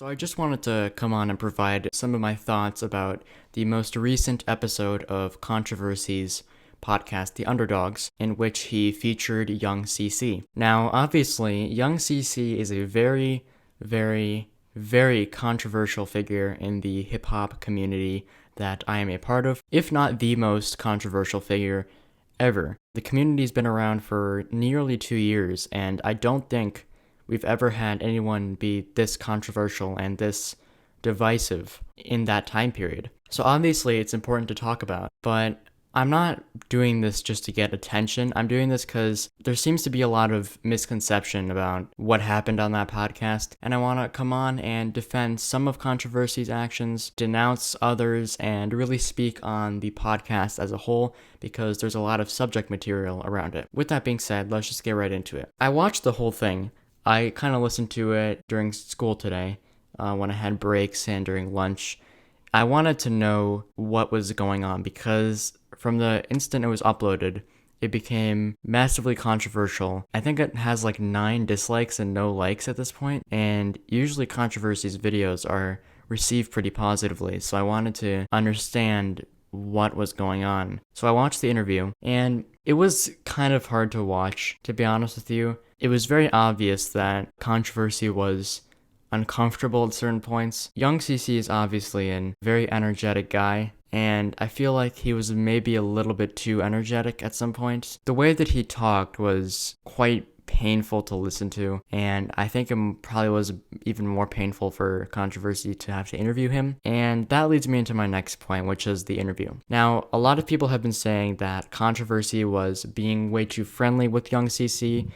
So I just wanted to come on and provide some of my thoughts about the most recent episode of Controversy's podcast, The Underdogs, in which he featured Yhung CC. Now, obviously, Yhung CC is a very, very controversial figure in the hip-hop community that I am a part of, if not the most controversial figure ever. The community's been around for nearly 2 years, and I don't think we've ever had anyone be this controversial and this divisive in that time period. So obviously it's important to talk about, but I'm not doing this just to get attention. I'm doing this because there seems to be a lot of misconception about what happened on that podcast, and I want to come on and defend some of Controversy's actions, denounce others, and really speak on the podcast as a whole because there's a lot of subject material around it. With that being said, let's just get right into it. I watched the whole thing. I kind of listened to it during school today, when I had breaks and during lunch. I wanted to know what was going on because from the instant it was uploaded, it became massively controversial. I think it has like 9 dislikes and no likes at this point, and usually Controversy's videos are received pretty positively, so I wanted to understand what was going on. So I watched the interview, and it was kind of hard to watch, to be honest with you. It was very obvious that Controversy was uncomfortable at certain points. Yhung CC is obviously a very energetic guy, and I feel like he was maybe a little bit too energetic at some points. The way that he talked was quite painful to listen to, and I think it probably was even more painful for Controversy to have to interview him. And that leads me into my next point, which is the interview. Now, a lot of people have been saying that Controversy was being way too friendly with Yhung CC,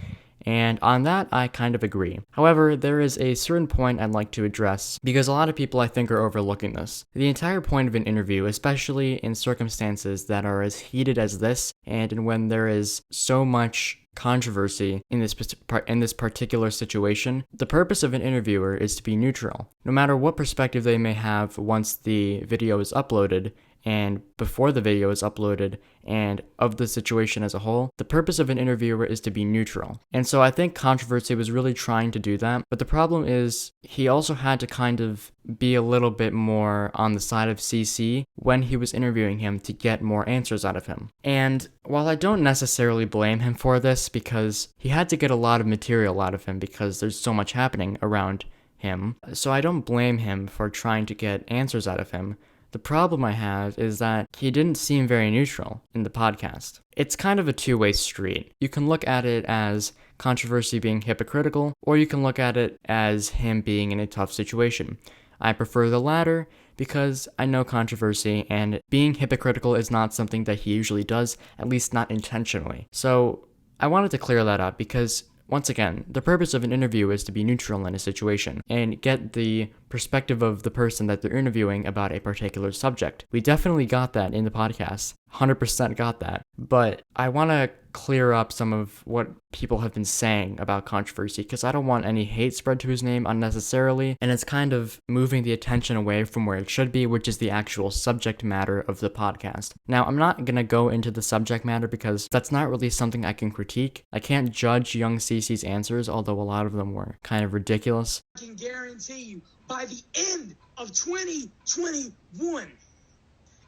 and on that, I kind of agree. However, there is a certain point I'd like to address because a lot of people I think are overlooking this. The entire point of an interview, especially in circumstances that are as heated as this, and when there is so much controversy in this particular situation, the purpose of an interviewer is to be neutral. No matter what perspective they may have once the video is uploaded, and before the video is uploaded, and of the situation as a whole, the purpose of an interviewer is to be neutral. And so I think Controversy was really trying to do that, but the problem is he also had to kind of be a little bit more on the side of CC when he was interviewing him to get more answers out of him. And while I don't necessarily blame him for this because he had to get a lot of material out of him because there's so much happening around him, so I don't blame him for trying to get answers out of him. The problem I have is that he didn't seem very neutral in the podcast. It's kind of a two-way street. You can look at it as Controversy being hypocritical, or you can look at it as him being in a tough situation. I prefer the latter because I know Controversy, and being hypocritical is not something that he usually does, at least not intentionally. So I wanted to clear that up because once again, the purpose of an interview is to be neutral in a situation and get the perspective of the person that they're interviewing about a particular subject. We definitely got that in the podcast. 100% got that. But I want to clear up some of what people have been saying about Controversy because I don't want any hate spread to his name unnecessarily, and it's kind of moving the attention away from where it should be, which is the actual subject matter of the podcast. Now, I'm not going to go into the subject matter because that's not really something I can critique. I can't judge Yhung CC's answers, although a lot of them were kind of ridiculous. I can guarantee you, by the end of 2021,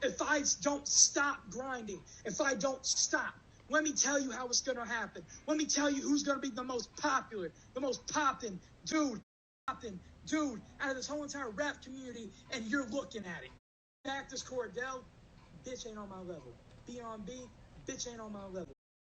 if I don't stop grinding, if I don't stop, let me tell you how it's going to happen. Let me tell you who's going to be the most popular, the most poppin' dude out of this whole entire rap community, and you're looking at it. Cactus Cordell, bitch ain't on my level. B.on.B, bitch ain't on my level.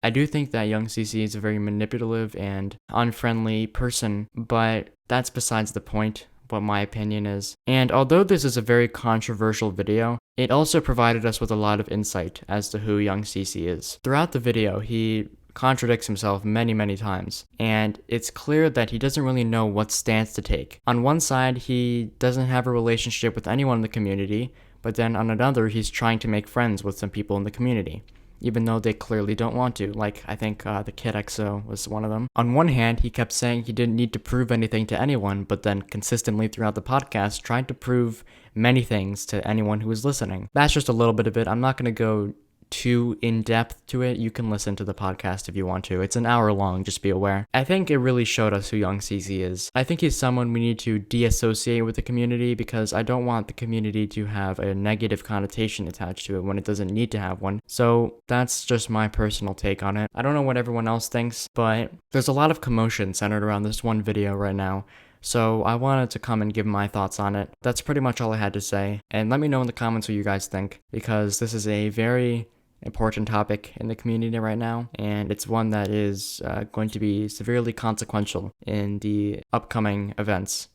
I do think that Yhung CC is a very manipulative and unfriendly person, but that's besides the point, what my opinion is. And although this is a very controversial video, it also provided us with a lot of insight as to who Yhung CC is. Throughout the video, he contradicts himself many times, and it's clear that he doesn't really know what stance to take. On one side, he doesn't have a relationship with anyone in the community, but then on another, he's trying to make friends with some people in the community, even though they clearly don't want to. Like, I think the Kid XO was one of them. On one hand, he kept saying he didn't need to prove anything to anyone, but then consistently throughout the podcast tried to prove many things to anyone who was listening. That's just a little bit of it. I'm not going to go too in-depth to it, you can listen to the podcast if you want to. It's an hour long, just be aware. I think it really showed us who Yhung CC is. I think he's someone we need to de-associate with the community because I don't want the community to have a negative connotation attached to it when it doesn't need to have one. So that's just my personal take on it. I don't know what everyone else thinks, but there's a lot of commotion centered around this one video right now. So I wanted to come and give my thoughts on it. That's pretty much all I had to say. And let me know in the comments what you guys think, because this is a very important topic in the community right now, and it's one that is going to be severely consequential in the upcoming events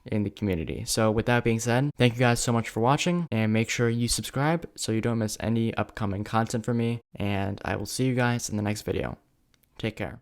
in the community. So with that being said, thank you guys so much for watching, and make sure you subscribe so you don't miss any upcoming content from me, and I will see you guys in the next video. Take care.